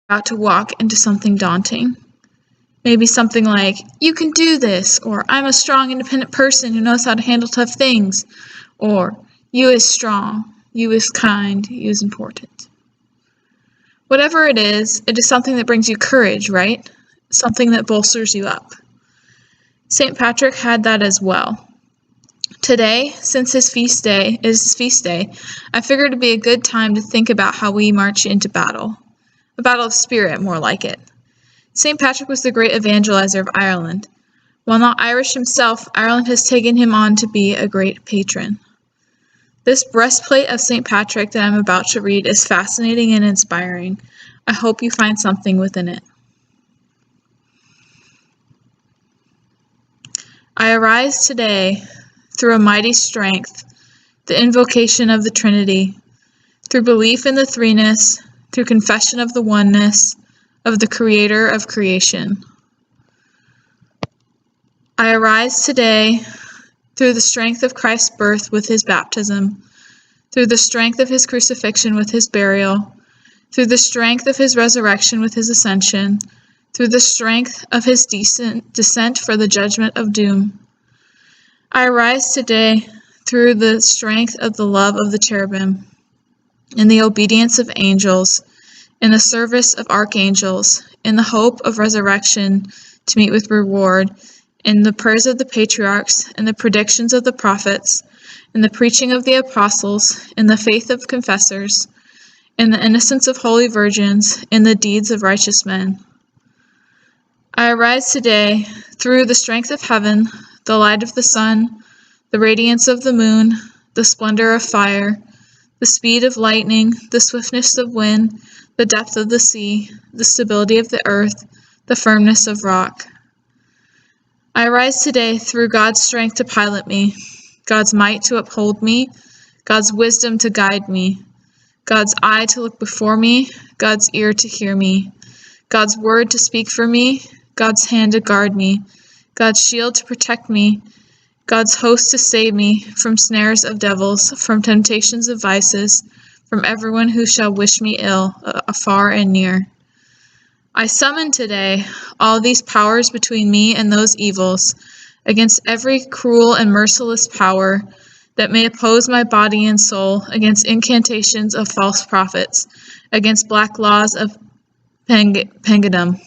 about to walk into something daunting. Maybe something like, "You can do this," or "I'm a strong, independent person who knows how to handle tough things," or "You is strong, you is kind, you is important." Whatever it is something that brings you courage, right? Something that bolsters you up. St. Patrick had that as well. Today, since his feast day, I figured it'd be a good time to think about how we march into battle. A battle of spirit, more like it. St. Patrick was the great evangelizer of Ireland. While not Irish himself, Ireland has taken him on to be a great patron. This breastplate of St. Patrick that I'm about to read is fascinating and inspiring. I hope you find something within it. I arise today through a mighty strength, the invocation of the Trinity, through belief in the threeness, through confession of the oneness of the Creator of creation. I arise today through the strength of Christ's birth with his baptism, through the strength of his crucifixion with his burial, through the strength of his resurrection with his ascension, through the strength of his descent for the judgment of doom. I arise today through the strength of the love of the cherubim, in the obedience of angels, in the service of archangels, in the hope of resurrection to meet with reward, in the prayers of the patriarchs, in the predictions of the prophets, in the preaching of the apostles, in the faith of confessors, in the innocence of holy virgins, in the deeds of righteous men. I arise today through the strength of heaven, the light of the sun, the radiance of the moon, the splendor of fire, the speed of lightning, the swiftness of wind, the depth of the sea, the stability of the earth, the firmness of rock. I arise today through God's strength to pilot me, God's might to uphold me, God's wisdom to guide me, God's eye to look before me, God's ear to hear me, God's word to speak for me, God's hand to guard me, God's shield to protect me, God's host to save me from snares of devils, from temptations of vices, from everyone who shall wish me ill, afar and near. I summon today all these powers between me and those evils, against every cruel and merciless power that may oppose my body and soul, against incantations of false prophets, against black laws of paganism,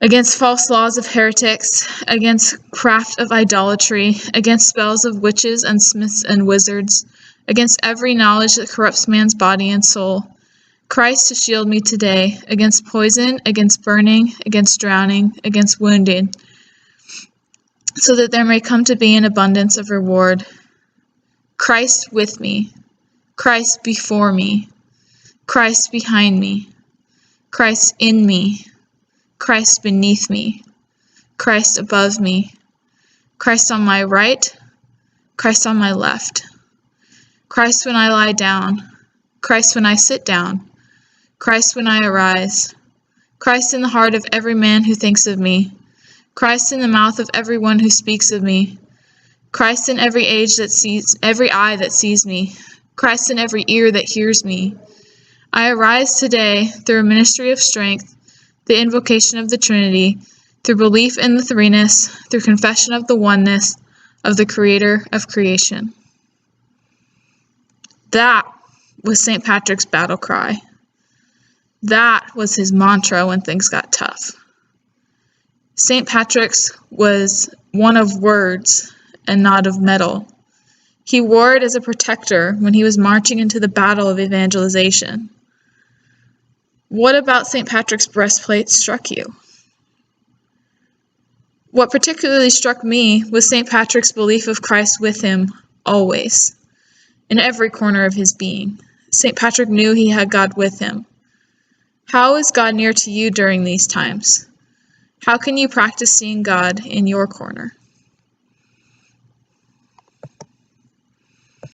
against false laws of heretics, against craft of idolatry, against spells of witches and smiths and wizards, against every knowledge that corrupts man's body and soul. Christ to shield me today against poison, against burning, against drowning, against wounding, so that there may come to be an abundance of reward. Christ with me, Christ before me, Christ behind me, Christ in me, Christ beneath me, Christ above me, Christ on my right, Christ on my left, Christ when I lie down, Christ when I sit down, Christ when I arise, Christ in the heart of every man who thinks of me, Christ in the mouth of everyone who speaks of me, Christ in every eye that sees me, Christ in every ear that hears me. I arise today through a ministry of strength, the invocation of the Trinity, through belief in the threeness, through confession of the oneness of the Creator of creation. That was St. Patrick's battle cry. That was his mantra when things got tough. St. Patrick's was one of words and not of metal. He wore it as a protector when he was marching into the battle of evangelization. What about St. Patrick's breastplate struck you? What particularly struck me was St. Patrick's belief of Christ with him, always, in every corner of his being. St. Patrick knew he had God with him. How is God near to you during these times? How can you practice seeing God in your corner?